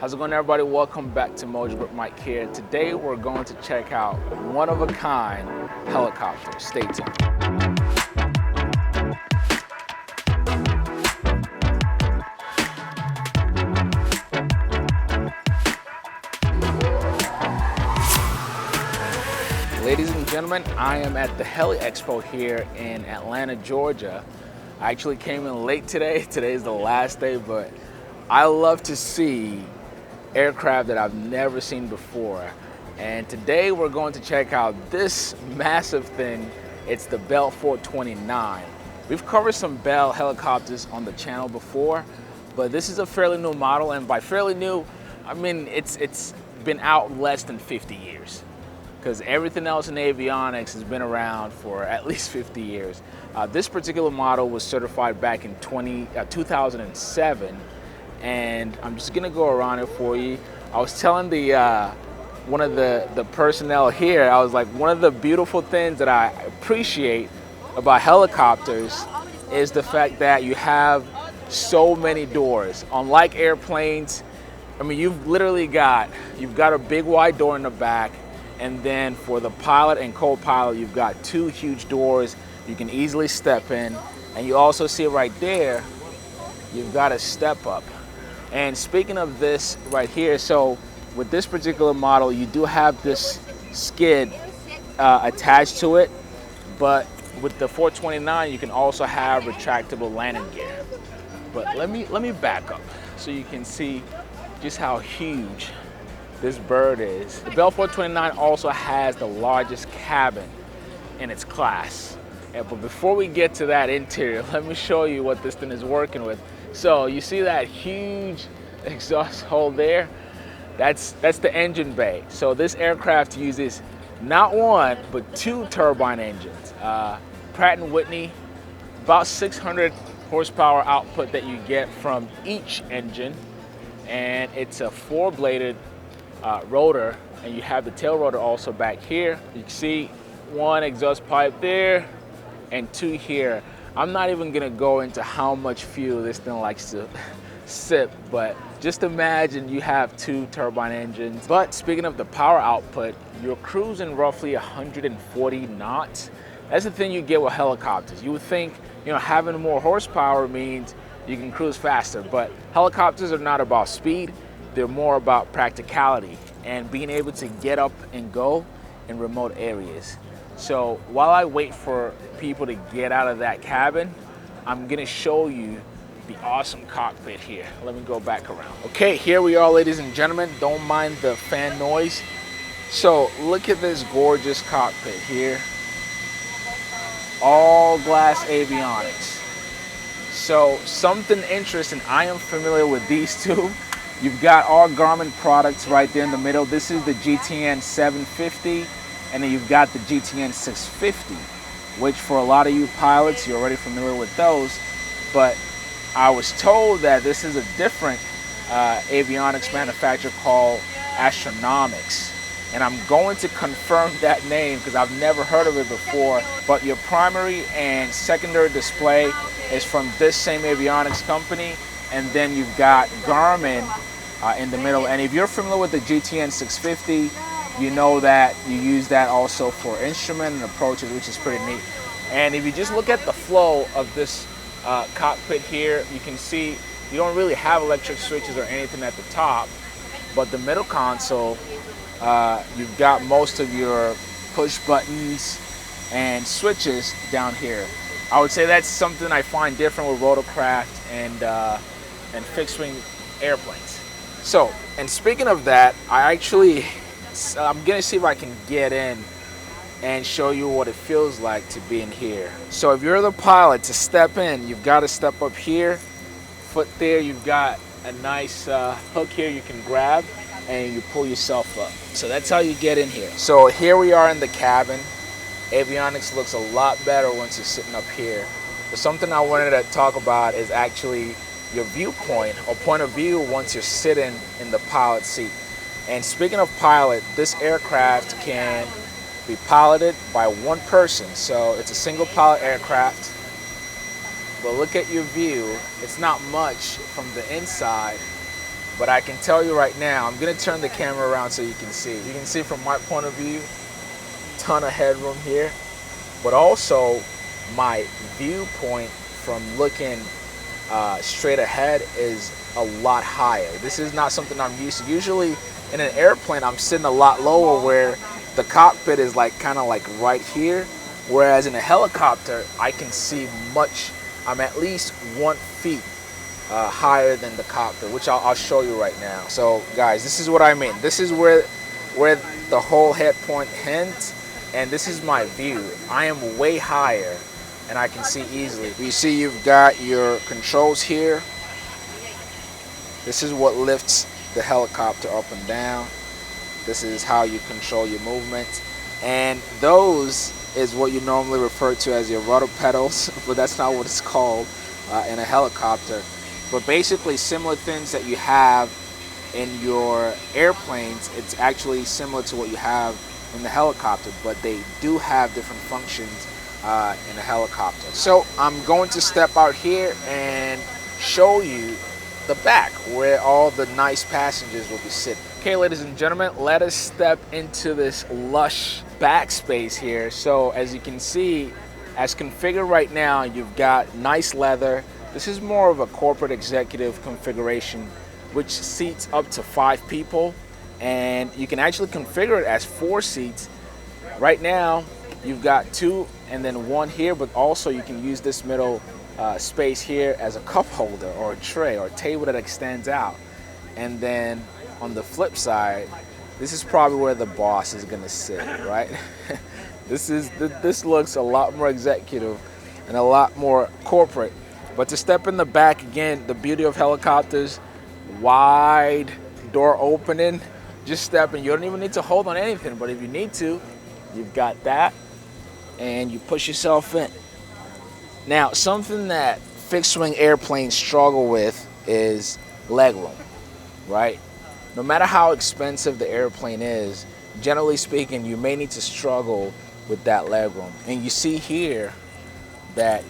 How's it going, everybody? Welcome back to Mojo Group. Mike here. Today we're going to check out one-of-a-kind helicopters. Stay tuned. Ladies and gentlemen, I am at the Heli Expo here in Atlanta, Georgia. I actually came in late today. Today is the last day, but I love to see aircraft that I've never seen before. And today we're going to check out this massive thing. It's the Bell 429. We've covered some Bell helicopters on the channel before, but this is a fairly new model. And by fairly new, I mean it's been out less than 50 years. Because everything else in avionics has been around for at least 50 years. This particular model was certified back in 2007, and I'm just gonna go around it for you. I was telling one of the personnel here, I was like, one of the beautiful things that I appreciate about helicopters is the fact that you have so many doors. Unlike airplanes, I mean, you've got a big wide door in the back. And then for the pilot and co-pilot, you've got two huge doors you can easily step in. And you also see right there, you've got a step up. And speaking of this right here, so with this particular model, you do have this skid attached to it. But with the 429, you can also have retractable landing gear. But let me back up so you can see just how huge this bird is. The Bell 429 also has the largest cabin in its class. But before we get to that interior, let me show you what this thing is working with. So you see that huge exhaust hole there? That's the engine bay. So this aircraft uses not one, but two turbine engines. Pratt & Whitney, about 600 horsepower output that you get from each engine. And it's a four-bladed rotor, and you have the tail rotor also back here. You can see one exhaust pipe there and two here. I'm not even gonna go into how much fuel this thing likes to sip, but just imagine you have two turbine engines. But speaking of the power output, you're cruising roughly 140 knots. That's the thing you get with helicopters. You would think, having more horsepower means you can cruise faster, but helicopters are not about speed. They're more about practicality and being able to get up and go in remote areas. So while I wait for people to get out of that cabin, I'm gonna show you the awesome cockpit here. Let me go back around. Okay, here we are, ladies and gentlemen. Don't mind the fan noise. So look at this gorgeous cockpit here. All glass avionics. So something interesting, I am familiar with these two. You've got our Garmin products right there in the middle. This is the GTN 750, and then you've got the GTN 650, which for a lot of you pilots, you're already familiar with those. But I was told that this is a different avionics manufacturer called Astronomics. And I'm going to confirm that name because I've never heard of it before. But your primary and secondary display is from this same avionics company. And then you've got Garmin in the middle. And if you're familiar with the GTN 650, you know that you use that also for instrument and approaches, which is pretty neat. And if you just look at the flow of this cockpit here, you can see you don't really have electric switches or anything at the top, but the middle console, you've got most of your push buttons and switches down here. I would say that's something I find different with rotorcraft and fixed-wing airplanes. So, and speaking of that, I'm gonna see if I can get in and show you what it feels like to be in here. So if you're the pilot, to step in, you've got to step up here, foot there, you've got a nice hook here you can grab, and you pull yourself up. So that's how you get in here. So here we are in the cabin. Avionics looks a lot better once you're sitting up here. But something I wanted to talk about is actually your viewpoint or point of view once you're sitting in the pilot seat. And speaking of pilot, this aircraft can be piloted by one person. So it's a single pilot aircraft. But look at your view. It's not much from the inside. But I can tell you right now, I'm gonna turn the camera around so you can see. You can see from my point of view, ton of headroom here, but also my viewpoint from looking straight ahead is a lot higher. This is not something I'm used to. Usually in an airplane, I'm sitting a lot lower where the cockpit is like kind of like right here. Whereas in a helicopter, I can see much, I'm at least 1 feet higher than the cockpit, which I'll show you right now. So guys, this is what I mean. This is where the whole head point ends, and this is my view. I am way higher and I can see easily. You see you've got your controls here. This is what lifts the helicopter up and down. This is how you control your movement. And those is what you normally refer to as your rudder pedals, but that's not what it's called in a helicopter. But basically similar things that you have in your airplanes, it's actually similar to what you have in the helicopter, but they do have different functions in a helicopter. So I'm going to step out here and show you the back where all the nice passengers will be sitting. Okay, ladies and gentlemen, let us step into this lush backspace here. So as you can see, as configured right now, you've got nice leather. This is more of a corporate executive configuration, which seats up to 5 people, and you can actually configure it as 4 seats. Right now, you've got 2 and then 1 here, but also you can use this middle space here as a cup holder or a tray or a table that extends out. And then on the flip side, this is probably where the boss is gonna sit, right? This looks a lot more executive and a lot more corporate. But to step in the back, again, the beauty of helicopters, wide door opening, just step in. You don't even need to hold on anything, but if you need to, you've got that, and you push yourself in. Now, something that fixed-wing airplanes struggle with is legroom, right? No matter how expensive the airplane is, generally speaking, you may need to struggle with that legroom. And you see here that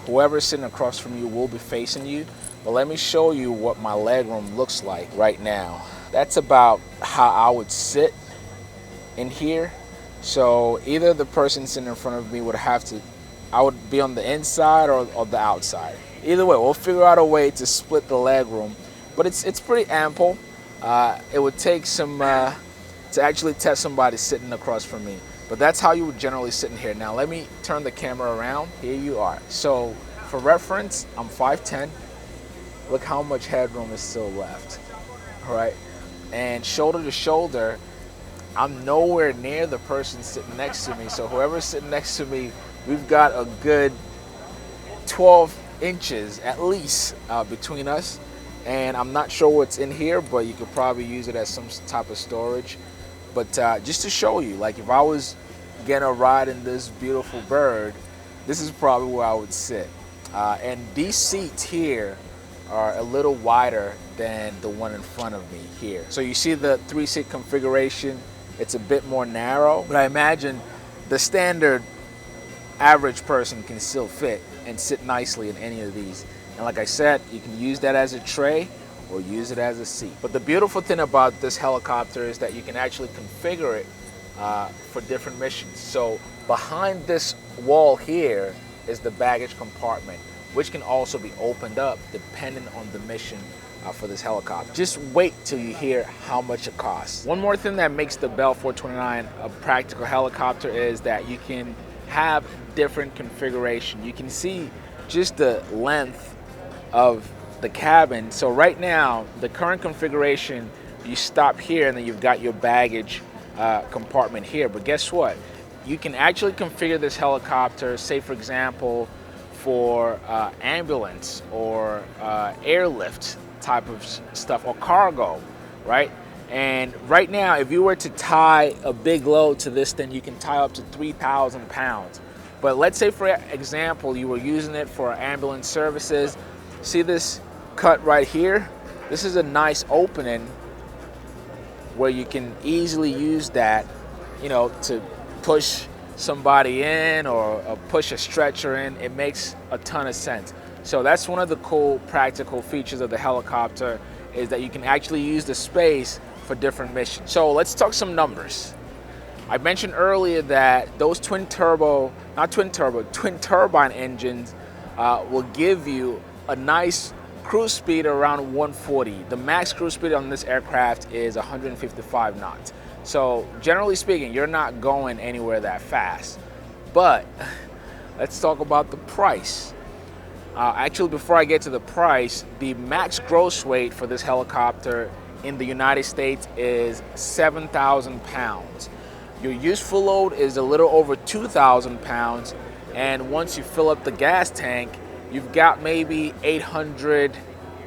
whoever's sitting across from you will be facing you. But let me show you what my legroom looks like right now. That's about how I would sit in here. So either the person sitting in front of me I would be on the inside or the outside. Either way, we'll figure out a way to split the legroom. But it's pretty ample. It would take some to actually test somebody sitting across from me. But that's how you would generally sit in here. Now let me turn the camera around. Here you are. So for reference, I'm 5'10". Look how much headroom is still left. All right. And shoulder to shoulder, I'm nowhere near the person sitting next to me. So whoever's sitting next to me, we've got a good 12 inches at least between us. And I'm not sure what's in here, but you could probably use it as some type of storage. But just to show you, like if I was getting a ride in this beautiful bird, this is probably where I would sit. And these seats here are a little wider than the one in front of me here. So you see the 3-seat configuration, it's a bit more narrow, but I imagine the standard average person can still fit and sit nicely in any of these. And like I said, you can use that as a tray or use it as a seat. But the beautiful thing about this helicopter is that you can actually configure it for different missions. So behind this wall here is the baggage compartment, which can also be opened up depending on the mission for this helicopter. Just wait till you hear how much it costs. One more thing that makes the Bell 429 a practical helicopter is that you can have different configuration. You can see just the length of the cabin. So right now, the current configuration, you stop here and then you've got your baggage compartment here. But guess what? You can actually configure this helicopter, say for example, for ambulance or airlift type of stuff or cargo, right? And right now, if you were to tie a big load to this thing, you can tie up to 3,000 pounds. But let's say, for example, you were using it for ambulance services. See this cut right here? This is a nice opening where you can easily use that, you know, to push somebody in or push a stretcher in. It makes a ton of sense. So that's one of the cool practical features of the helicopter. is that you can actually use the space for different missions. So let's talk some numbers. I mentioned earlier that those twin turbine engines will give you a nice cruise speed around 140. The max cruise speed on this aircraft is 155 knots. So generally speaking, you're not going anywhere that fast. But let's talk about the price. Actually, before I get to the price, the max gross weight for this helicopter in the United States is 7,000 pounds. Your useful load is a little over 2,000 pounds, and once you fill up the gas tank, you've got maybe 800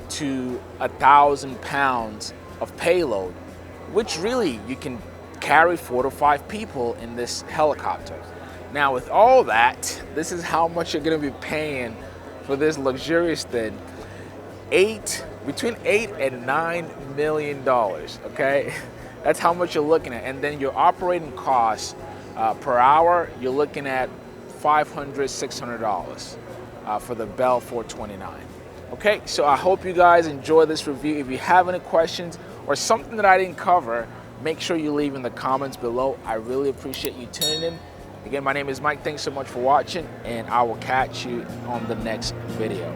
to 1,000 pounds of payload, which really you can carry 4 to 5 people in this helicopter. Now with all that, this is how much you're gonna be paying for this luxurious thing. Between $8 and $9 million, okay? That's how much you're looking at. And then your operating costs per hour, you're looking at $500, $600 for the Bell 429. Okay, so I hope you guys enjoy this review. If you have any questions or something that I didn't cover, make sure you leave in the comments below. I really appreciate you tuning in. Again, my name is Mike. Thanks so much for watching, and I will catch you on the next video.